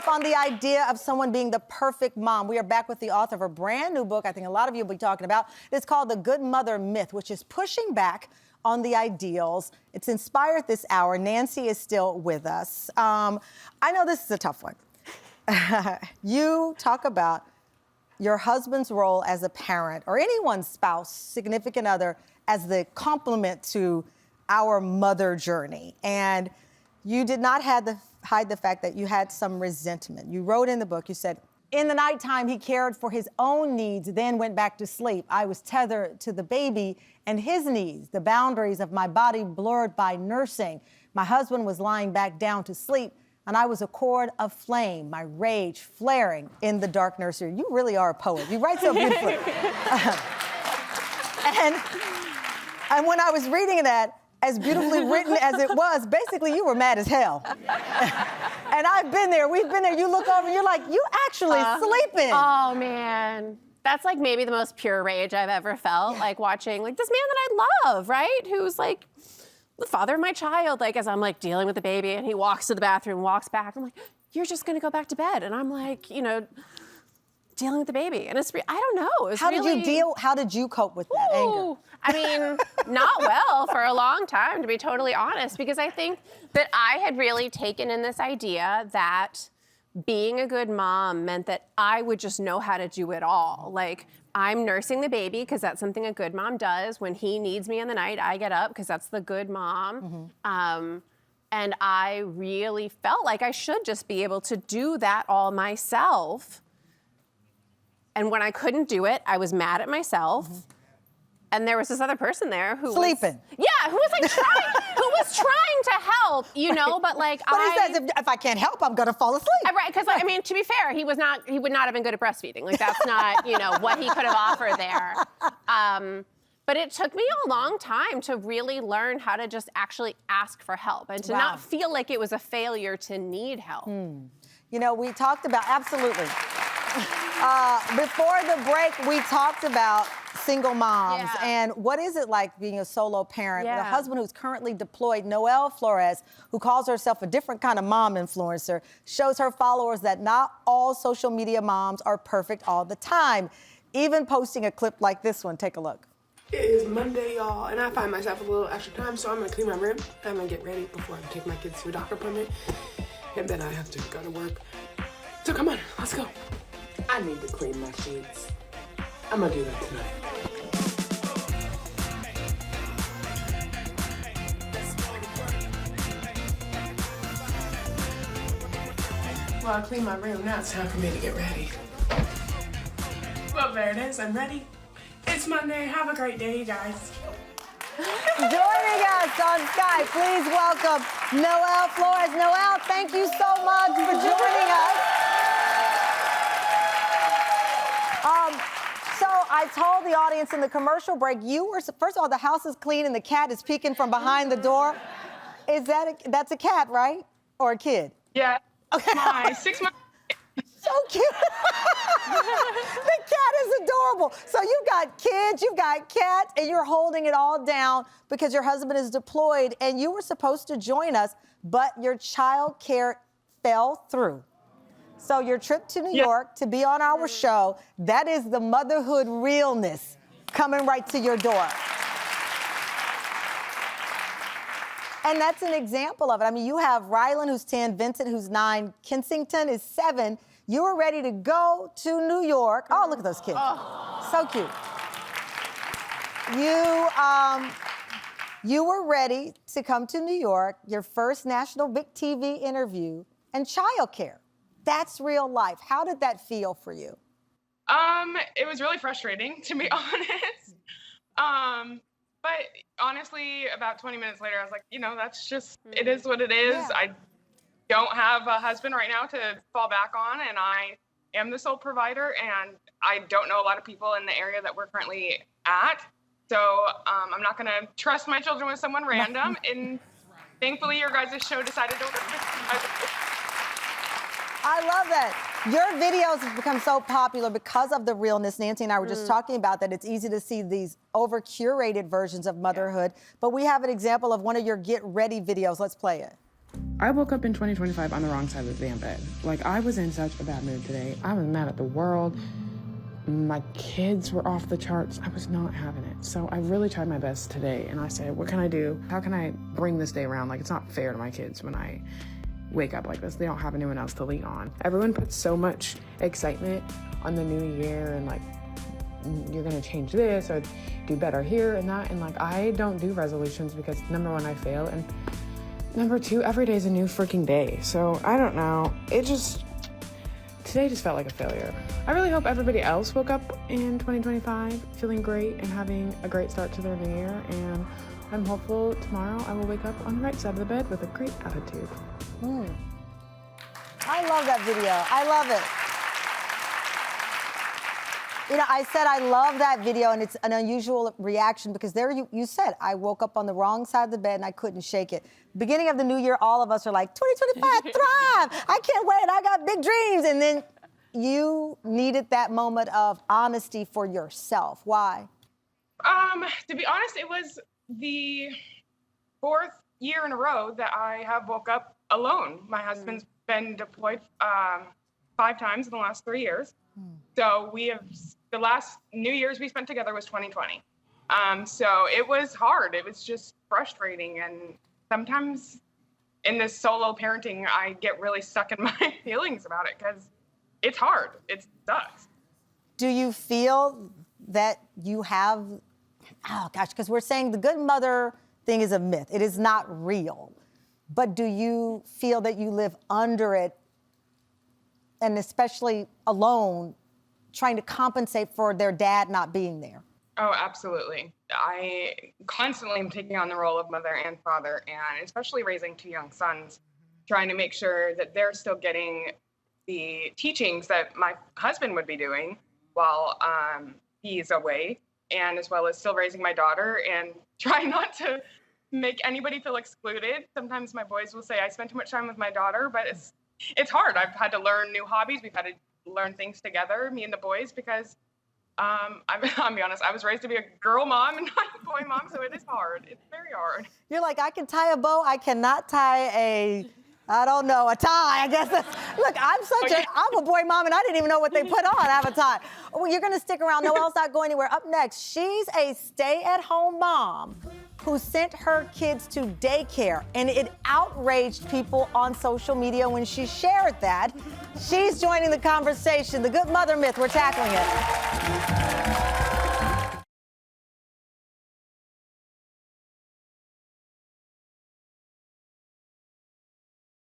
up on the idea of someone being the perfect mom. We are back with the author of a brand new book I think a lot of you will be talking about. It's called The Good Mother Myth, which is pushing back on the ideals. It's inspired this hour. Nancy is still with us. I know this is a tough one. You talk about your husband's role as a parent or anyone's spouse, significant other, as the complement to our mother journey. And you did not hide the fact that you had some resentment. You wrote in the book, you said, in the nighttime, he cared for his own needs, then went back to sleep. I was tethered to the baby and his needs, the boundaries of my body blurred by nursing. My husband was lying back down to sleep, and I was a cord of flame, my rage flaring in the dark nursery. You really are a poet. You write so beautifully. And when I was reading that, as beautifully written as it was, basically you were mad as hell. And I've been there, we've been there. You look over and you're like, you actually sleeping. Oh man, that's like maybe the most pure rage I've ever felt. Like watching like this man that I love, right? Who's like the father of my child, like as I'm like dealing with the baby and he walks to the bathroom, walks back. I'm like, you're just gonna go back to bed. And I'm like, you know, dealing with the baby. And it's, I don't know. How did you cope with that anger? I mean, not well for a long time, to be totally honest, because I think that I had really taken in this idea that being a good mom meant that I would just know how to do it all. Like, I'm nursing the baby because that's something a good mom does. When he needs me in the night, I get up because that's the good mom. Mm-hmm. And I really felt like I should just be able to do that all myself. And when I couldn't do it, I was mad at myself. Mm-hmm. And there was this other person there who sleeping. Who was like trying to help, you know, but like but he says if I can't help, I'm gonna fall asleep. Right, because I mean, to be fair, he would not have been good at breastfeeding. Like that's not, you know, what he could have offered there. But it took me a long time to really learn how to just actually ask for help and to not feel like it was a failure to need help. You know, we talked about, absolutely. Before the break, we talked about single moms and what is it like being a solo parent with a husband who's currently deployed. Noelle Flores, who calls herself a different kind of mom influencer, shows her followers that not all social media moms are perfect all the time, even posting a clip like this one. Take a look. It is Monday, y'all, and I find myself a little extra time, so I'm gonna clean my room. I'm gonna get ready before I take my kids to a doctor appointment, and then I have to go to work. So come on, let's go. I need to clean my sheets. I'm gonna do that tonight. Well, I cleaned my room, now it's time for me to get ready. Well, there it is, I'm ready. It's Monday, have a great day, you guys. Joining us on Skype, please welcome Noelle Flores. Noelle, thank you so much for joining us. So I told the audience in the commercial break, first of all, the house is clean and the cat is peeking from behind the door. That's a cat, right? Or a kid? Yeah, okay. My 6 months. So cute. The cat is adorable. So you've got kids, you've got cats, and you're holding it all down because your husband is deployed and you were supposed to join us, but your child care fell through. So your trip to New York to be on our show, that is the motherhood realness coming right to your door. And that's an example of it. I mean, you have Rylan, who's 10, Vincent, who's 9, Kensington is 7. You were ready to go to New York. Oh, look at those kids. Oh. So cute. You were ready to come to New York, your first national big TV interview, and childcare. That's real life. How did that feel for you? It was really frustrating, to be honest. But honestly, about 20 minutes later, I was like, you know, that's just, it is what it is. Yeah. I don't have a husband right now to fall back on, and I am the sole provider, and I don't know a lot of people in the area that we're currently at. So I'm not going to trust my children with someone random. And thankfully, your guys' show decided to work with me. I love that. Your videos have become so popular because of the realness. Nancy and I were just talking about that. It's easy to see these over-curated versions of motherhood, but we have an example of one of your get ready videos. Let's play it. I woke up in 2025 on the wrong side of the damn bed. Like, I was in such a bad mood today. I was mad at the world. My kids were off the charts. I was not having it. So I really tried my best today, and I said, what can I do? How can I bring this day around? Like, it's not fair to my kids when I wake up like this. They don't have anyone else to lean on. Everyone puts so much excitement on the new year and like, you're gonna change this or do better here and that. And like, I don't do resolutions because number one, I fail. And number two, every day is a new freaking day. So I don't know. Today just felt like a failure. I really hope everybody else woke up in 2025 feeling great and having a great start to their new year. And I'm hopeful tomorrow I will wake up on the right side of the bed with a great attitude. I love that video. I love it. You know, I said I love that video, and it's an unusual reaction because there you said, I woke up on the wrong side of the bed and I couldn't shake it. Beginning of the new year, all of us are like, 2025, thrive! I can't wait, I got big dreams. And then you needed that moment of honesty for yourself. Why? To be honest, it was the 4th year in a row that I have woke up alone. My husband's been deployed 5 times in the last 3 years. So the last New Year's we spent together was 2020. So it was hard. It was just frustrating. And sometimes in this solo parenting, I get really stuck in my feelings about it because it's hard. It sucks. Do you feel that you have, oh gosh, because we're saying the good mother thing is a myth. It is not real. But do you feel that you live under it, and especially alone, trying to compensate for their dad not being there? Oh, absolutely. I constantly am taking on the role of mother and father, and especially raising 2 young sons, trying to make sure that they're still getting the teachings that my husband would be doing while he's away, and as well as still raising my daughter and trying not to make anybody feel excluded. Sometimes my boys will say I spend too much time with my daughter, but it's hard. I've had to learn new hobbies. We've had to learn things together, me and the boys, because I'll be honest, I was raised to be a girl mom and not a boy mom, so it is hard. It's very hard. You're like, I can tie a bow, I cannot tie a tie, I guess. Look, I'm a boy mom and I didn't even know what they put on. I have a tie. Well, you're gonna stick around, Noelle's not going anywhere. Up next, she's a stay-at-home mom who sent her kids to daycare, and it outraged people on social media when she shared that. She's joining the conversation. The good mother myth, we're tackling it.